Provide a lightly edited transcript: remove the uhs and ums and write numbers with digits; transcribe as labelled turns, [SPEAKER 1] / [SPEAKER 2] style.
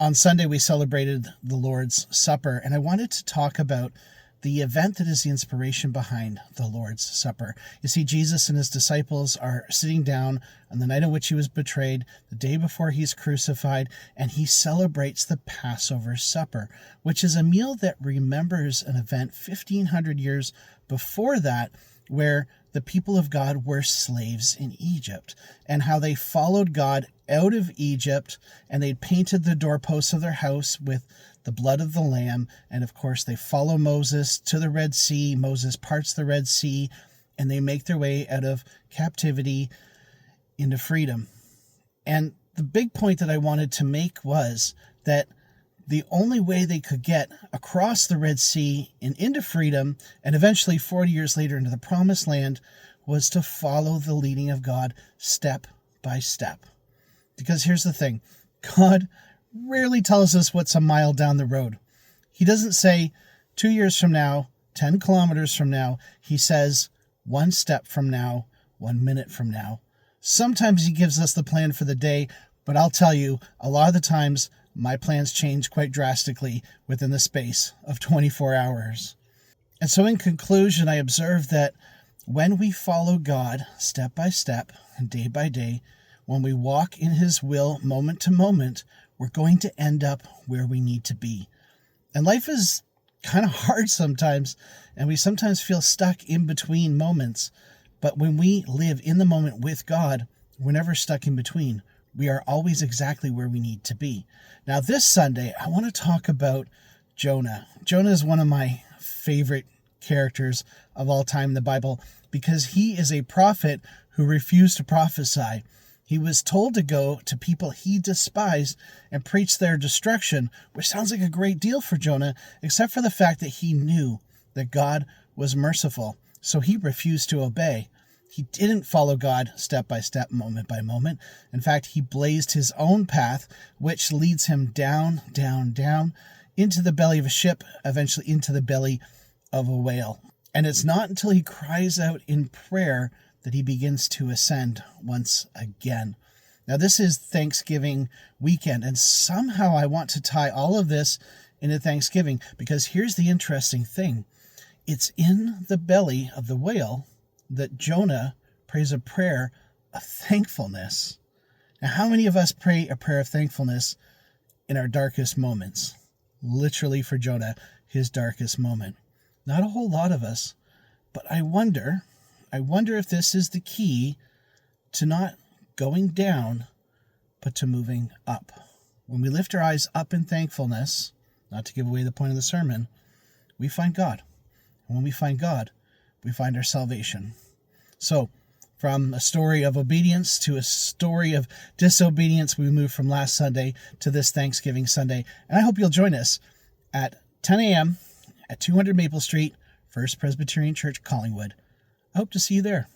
[SPEAKER 1] On Sunday, we celebrated the Lord's Supper, and I wanted to talk about the event that is the inspiration behind the Lord's Supper. You see, Jesus and his disciples are sitting down on the night in which he was betrayed, the day before he's crucified, and he celebrates the Passover Supper, which is a meal that remembers an event 1,500 years before that, where the people of God were slaves in Egypt, and how they followed God out of Egypt, and they painted the doorposts of their house with the blood of the lamb. And of course, they follow Moses to the Red Sea. Moses parts the Red Sea, and they make their way out of captivity into freedom. And the big point that I wanted to make was that the only way they could get across the Red Sea and into freedom, and eventually 40 years later into the Promised Land, was to follow the leading of God step by step. Because here's the thing, God rarely tells us what's a mile down the road. He doesn't say 2 years from now, 10 kilometers from now. He says 1 step from now, 1 minute from now. Sometimes he gives us the plan for the day, but I'll tell you, a lot of the times, my plans change quite drastically within the space of 24 hours. And so in conclusion, I observe that when we follow God step by step and day by day, when we walk in his will moment to moment, we're going to end up where we need to be. And life is kind of hard sometimes, and we sometimes feel stuck in between moments. But when we live in the moment with God, we're never stuck in between. We are always exactly where we need to be. Now, this Sunday, I want to talk about Jonah. Jonah is one of my favorite characters of all time in the Bible because he is a prophet who refused to prophesy. He was told to go to people he despised and preach their destruction, which sounds like a great deal for Jonah, except for the fact that he knew that God was merciful. So he refused to obey. He didn't follow God step by step, moment by moment. In fact, he blazed his own path, which leads him down, down, down into the belly of a ship, eventually into the belly of a whale. And it's not until he cries out in prayer that he begins to ascend once again. Now, this is Thanksgiving weekend, and somehow I want to tie all of this into Thanksgiving, because here's the interesting thing. It's in the belly of the whale that Jonah prays a prayer of thankfulness. Now, how many of us pray a prayer of thankfulness in our darkest moments? Literally for Jonah, his darkest moment. Not a whole lot of us, but I wonder if this is the key to not going down, but to moving up. When we lift our eyes up in thankfulness, not to give away the point of the sermon, we find God. And when we find God, we find our salvation. So, from a story of obedience to a story of disobedience, we move from last Sunday to this Thanksgiving Sunday. And I hope you'll join us at 10 a.m. at 200 Maple Street, First Presbyterian Church, Collingwood. I hope to see you there.